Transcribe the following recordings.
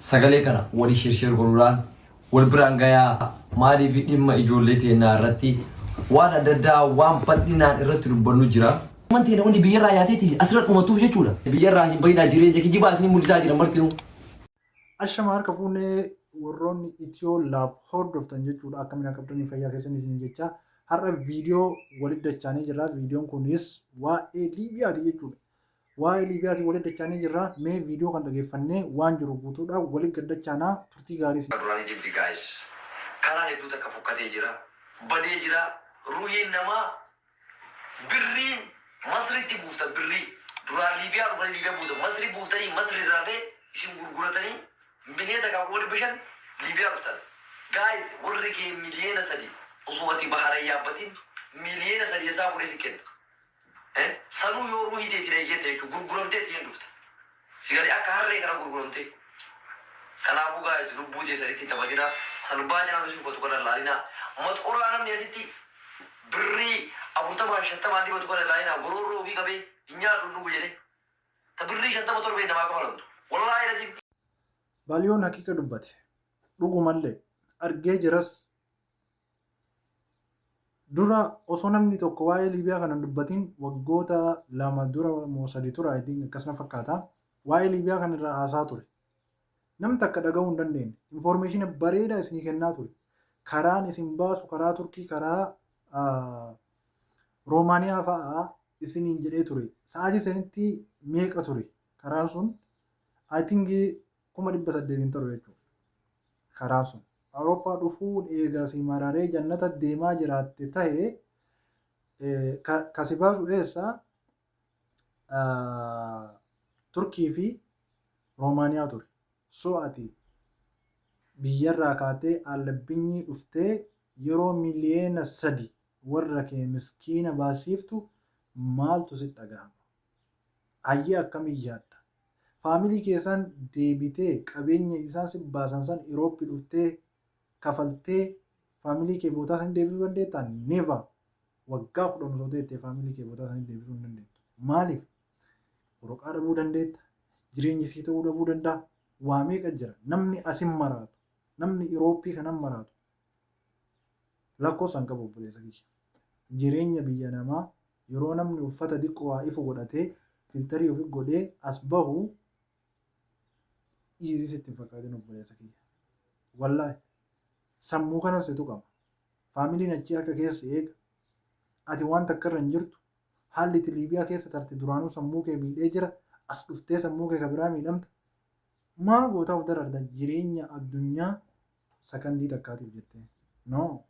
sagalee kana wali shirshir godhuudhaan wal biraan gayaa maalii fi dhimma ijoollee teenyaa irratti waan adda addaa waan bal'inaan irratti dubbannu jira. Wanti namni biyyarraa yaateeti asirratti dhumatuuf jechuudha. Biyyarraa hin bahinaa jireenya kijibaa isin mul'isaa jiran martinuu. Ashama harka fuunee warroonni Itiyoo laab hordoftan jechuudha. Akkamiin akka qabdanii fayyaa keessanii isin jechaa har'a viidiyoo walitti dachaanii jirra. Viidiyoon kunis waa'ee Liibiyaati jechuudha. Waa'ee Liibiyaati walitti dachaanii jirra. Mee viidiyoo kan dhageeffannee waan jiru guutuudha walitti gaddachaanaa turtii gaarii. Duraanii jibbi gaayis karaan hedduu takka fokkatee jira. Badee jira. Ruhiin namaa birriin Masriitti buufta birrii. Duraan Liibiyaa dhufanii Liibiyaa buufta. Masrii buuftanii Masrii irraallee isin gurguratanii bineeta kan wali bishaan Liibiyaa dhuftan. Gaayis warri kee miliyeena sadii osoo ati bahara yaabbatiin miliyeena sadii isaa fuudhee si kenna. Sanuu yoo ruhii teetiin eeggate jechuun gurguramtee ittiin dhufta. Sigalee akka harree kana gurguramtee. Kanaafuu gaayis lubbuu teessanitti taphatina salphaa jala si uffatu kana laalinaa. Maxxuraa namni asitti birrii 40-50 dibatu kana laalinaa goroorroo ofii qabee hin nyaadhu dhugu jedhee. Ta birrii 57 namaa qabalamtu. Wallaahi rajib. Baaliyoon hakika dubbate dhugumallee argee jiras dura osoo namni tokko waa'ee Liibiyaa kana dubbatiin waggoota 2 dura moo 3 tura akkasuma fakkaata waa'ee Liibiyaa kana irraa haasaa ture. Namni takka dhagahuu hin dandeenye infoormeeshina bareedaa isinii kennaa ture. Karaan isin baasu karaa Turkii karaa Roomaaniyaa fa'aa isiniin jedhee ture. Sa'aatii sanitti meeqa ture karaan sun? I think 1800 ta'u jechuudha. Karaan sun Awurooppaa dhufuun eegaa si mararee jannata deemaa jiraatte ta'e kasi baasu eessaa Turkii fi Roomaaniyaa ture. So ati biyyarraa kaatee Allabbinyi dhuftee yeroo miliyeena 3 warra kee miskiina baasiiftu maaltu si dhagahama? Hayyee akkamii yaadda? Faamilii keessan deebitee qabeenya isaan si baasan san Irooppii dhuftee kafaltee faamilii kee bootaa san deebisuu dandeettaa? Never. Waggaa 10 osoo teettee faamilii kee bootaa san deebisuu hin dandeettu. Maaliif? Boroqaa dhabuu dandeetta. Jireenyi sii ta'uu dhabuu danda'a. Waa meeqa jira? Namni asin maraatu. Namni Irooppii kanan maraatu. Lakkoofsan qabu obboleessa kiyya. Jireenya biyya namaa yeroo namni uffata xiqqoo waa ifu godhatee filtarii ofii godhee as bahu dhiisii sitti hin fakkaatin obboleessa kiyya. Wallaahi sammuu kanas situ qaba. Faamiliin achii harka keessa eega. Ati waan takka irra hin jirtu. Haalli itti Liibiyaa keessa tarte duraanuu sammuu kee miidhee jira. As dhuftee sammuu kee kabiraa miidhamta. Maal gootaa of dararda jireenya addunyaa sakandii takkaatiif jettee? No.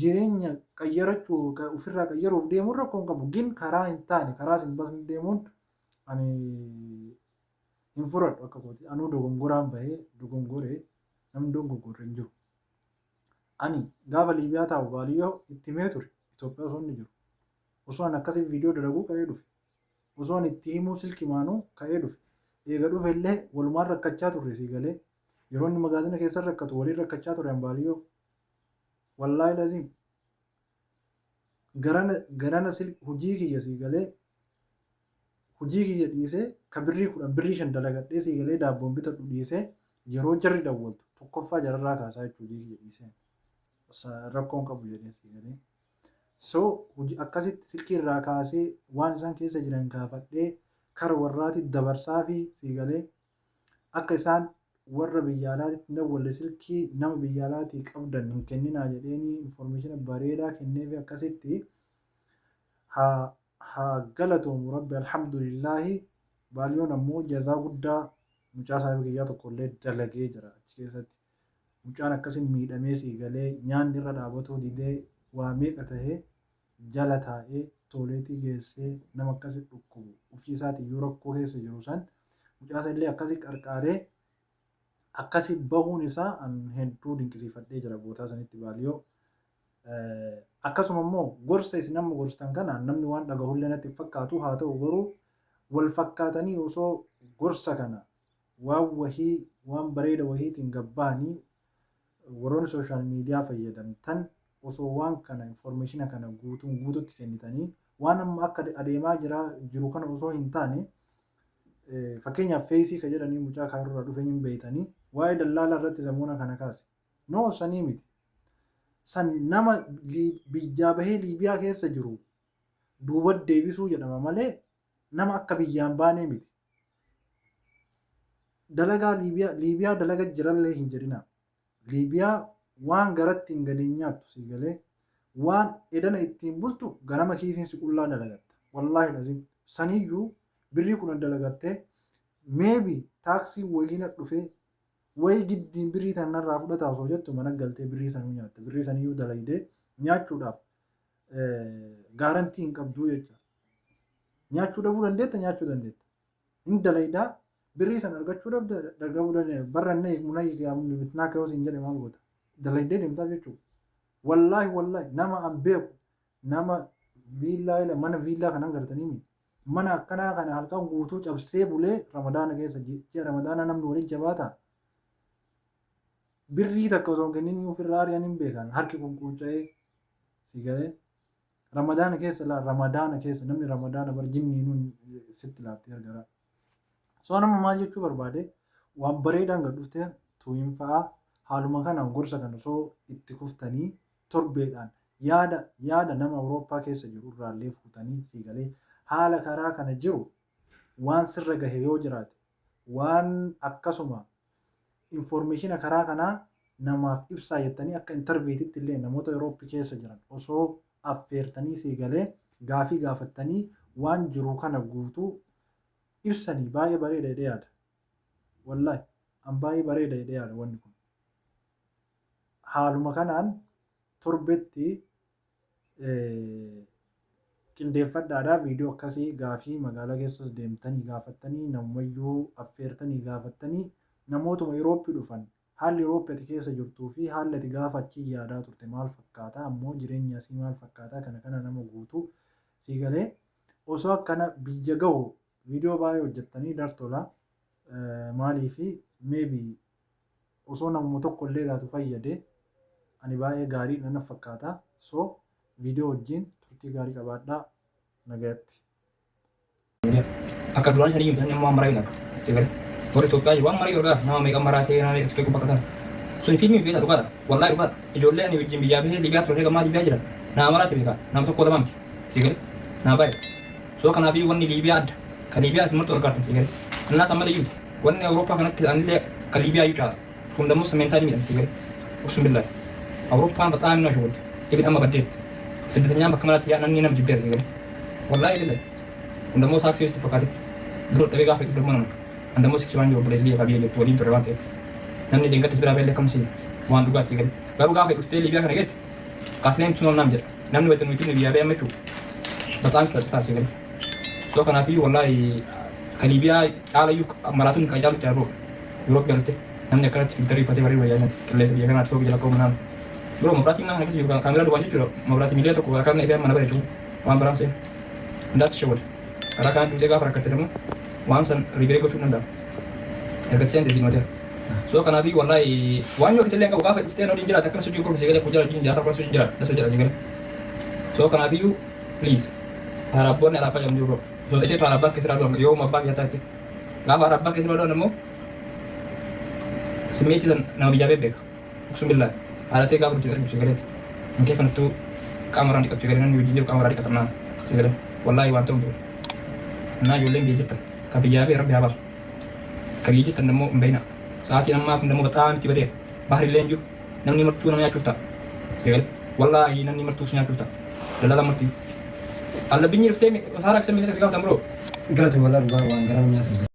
Jireenya qayyarachuu ofirraa qayyaruuf deemuun rakkoon qabu. Gin karaa hin taane karaa sin basni deemuun ani hin furadhu akka kooti. Anuu dogongoraan bahee dogongoree namni dogoggorre hin jiru. Ani gaafa Liibiyaa taa'u baaliyyoo itti himee ture Itoophiyaa osoo inni jiru. Osoo an akkasii viidiyoo dalaguu ka'ee dhufe. Osoo an itti himuu silki maanuu ka'ee dhufe. Eega dhufe illee walumaan rakkachaa turre sii galee yeroo inni magaazina keessa rakkatu waliin rakkachaa ture baaliyyoo. Wallaahi laziim garana hojii kiyya sii galee hojii kiyya dhiisee ka birrii 10 birrii 5 dalagadhee sii galee daabboon bitadhu dhiisee yeroo jarri dawwaltu tokkoffaa jararraa kaasaa jechuudha hojii kiyya dhiisee rakkoon qabu jedhee sii galee. So akkasitti silkii irraa kaasee waan isaan keessa jiran kaafadhee kara warraati dabarsaa fi sii galee akka isaan warra biyya alaatitti dawwalle silkii nama biyya alaatii qabdan hin kenninaa jedheeni infoormeeshina bareedaa kennee fi akkasitti haa galatoomu rabbi alhamdulillaahi. Baaliyoon ammoo jazaa guddaa mucaa saahiba kiyyaa tokkollee dalagee jira achi keessatti. Mucaan akkasiin miidhamee sii galee nyaanni irra dhaabatuu didee waa meeqa tahee jala taa'ee tooleetii geessee nama akkasii dhukkubu ofii isaatii yoo rakkoo keessa jiru san mucaa illee akkasii qarqaaree akkasii bahuun isaa an hedduu dinqisiifadhee jira bootaa sanitti baaliyoo. Akkasuma immoo gorsa isin amma gorstan kana namni waan dhagahullee natti fakkaatu haa ta'u garuu wal fakkaatanii osoo gorsa kana waan wahii waan bareeda wahiitiin gabbaanii warroonni sooshaal miidiyaa fayyadamtan osoo waan kana infoormeeshina kana guututti kennitanii waan amma akka adeemaa jiru kana osoo hin taane fakkeenyaaf feesii ka jedhanii mucaa kaarraa dhufe hin beeytanii waa'ee dallaala irratti samuuna kana kaase. No sanii miti. San nama biyyaa bahee Liibiyaa keessa jiru duuba deebisuu jedhama malee nama akka biyyaan baanee miti. Dalagaa Liibiyaa dalaga jirallee hin jedhina. Liibiyaa waan garatti hin gadiin nyaattu si galee waan edana ittiin bultu ganama kiisiin si qullaa dalagatta. Wallaahi lazim saniyyuu birrii kun dalagattee meebi taaksii wayiina dhufee wayi giddiin birrii tanarraa fudhataa osoo jettu mana galtee birrii sanuu nyaatte. Birrii saniyyuu dalagdee nyaachuudhaaf gaarantii hin qabduu jecha. Nyaachuu dhabuu dandeetta nyaachuu dandeetta. Hin dalagdaa birrii san argachuudhaaf dagabuu dandeetta. Barrannee munayyi bitnaa ka'uu siin jedhe maal goota. Dalagdee deemtaaf jechuudha. Wallaahi nama an beeku nama viillaa mana viillaa kanan gartanii mana akkanaa kana halkan guutuu cabsee bulee ramadaana keessa ji'a ramadaana namni waliin jabaata. Birrii takka osoo hin kennin ofirraa ari'an hin beekan harki kunkuunca'ee si galee ramadaana keessa namni ramadaana bar jinniinuun sitti laaftee argara. So nama maal jechuu barbaade waan bareedaan gad dhuftee tuuyin fa'aa haaluma kanaan gorsa kan osoo itti kuftanii torbeedhaan yaada nama Awurooppaa keessa jiru irraallee fuutanii si galee haala karaa kana jiru waan sirra gahe yoo jiraate waan akkasuma informeeshina karaa kanaa namaaf ibsaa jettanii akka intarviititti illee namoota Awurooppii keessa jiran osoo affeertanii si galee gaafii gaafattanii waan jiru kana guutuu ibsanii baay'ee bareeda jedhee yaada. Wallaahi an baay'ee bareeda jedhee yaada wanni kun. Haaluma kanaan torbetti qindeeffadhaadhaa viidiyoo akkasii gaafii magaalaa keessas deemtanii gaafattanii namoyyuu affeertanii gaafattanii namootuma Awurooppii dhufan haalli Awurooppii keessa jirtuu fi haalli ati gaafa achii yaadaa turte maal fakkaata ammoo jireenya asii maal fakkaata kana nama guutuu si galee osoo akkana biyya gahu viidiyoo baay'ee hojjettanii dartola maalii fi meebi osoo namuma tokko illee taatu fayyade ani baay'ee gaarii nana fakkaata. So viidiyoo wajjin turtii gaarii qabaadhaa nagayatti. Akka duraan sanii himtan immoo ammaraa hin akka. Sigalee warri Itoophiyaa waan marii argaa nama meeqa maraatee nama meeqa tuqee bakka kana. Sun fiilmii beektaa dhugaadha. Wallaahi dhugaadha. Ijoollee ani wajjin biyyaa bahee Liibiyaa turee gammaa Liibiyaa jiran. Nama maraatee beekaa. Nama tokko lama miti. Sigalee nama baay'ee. So kanaafii wanni Liibiyaa adda. Kan Liibiyaa asimartu argaatan sigalee. Annaas amma iyyuu wanni Awurooppaa kanatti anillee kan Liibiyaa iyyuu caala. Kun dammoo sementaalii miidhan sigalee. Uksum billaahi. Awurooppaan በጣም ነው ሸወል ኢቭን አማ በደል ስደተኛ በከመራት ያ ነኝ ነም ጅበር ሲገኝ ወላሂ አይደለም እንደሞ ሳክሲ ውስጥ ፈካት ድሮ ጠበጋ ፈቅ ደግሞ ነው እንደሞ ሲክስ ባንጆ ብሬዝሊ ያካቢየ የት ወዲን ተረዋንተ ነን ድንገት ስብራ በለ ከምሲ ዋንዱ ጋር ሲገኝ ጋሩ ጋር ፈቅ ውስጥ ሊቢያ ከነገት ካፍሌም ሱኖ ናም ጀር ነምን ወተኑ ይትን ሊቢያ በመሹ በጣም ተስታ ሲገኝ ሶ ከናፊ ወላሂ ከሊቢያ ቃለዩ አማራቱን ከጃሉ ጃሮ ዩሮፕ ያሉት ነምን ከራት ፊልተሪ ፈቴ በሪ ወያነት ከለስ የገናት ሶብ ይላቀው ምናምን Bro, berarti nang nekes juga kamera dua juga. Berarti milih atau karena ini mana baju? Wan barang sih. Ndak show. Karena kan tu jaga frakat demo. Wan san rigre ko sunan da. Ergat sen di mata. So kana bi wallahi wan yo kita lenga buka fa isteno dinjira takkan suju ko segala pujar dinjira takkan suju jira. Da suju segala. So kana bi please. Harapon apa jam juro. So itu harapon kesira do yo mabak ya tadi. Ga harapon kesira do nemo. Semiti san na bijabe bek. Bismillah. Halatnya gak berjuang juga deh. Mungkin itu kamera di kapal dengan video kamera di katerna. Juga deh. Wallahi wantum tuh. Nah jualan gadget. Kabiya biar biar. Gadget nemu mbena. Saat yang nama nemu betan tiba deh. Bahari lenju. Nang ni mertu namanya curta. Juga deh. Wallahi nang ni mertunya curta. Dalam mertu. Allah binir temi. Sarak sembilan terkau tambro. Grazie wallahi bang garamnya.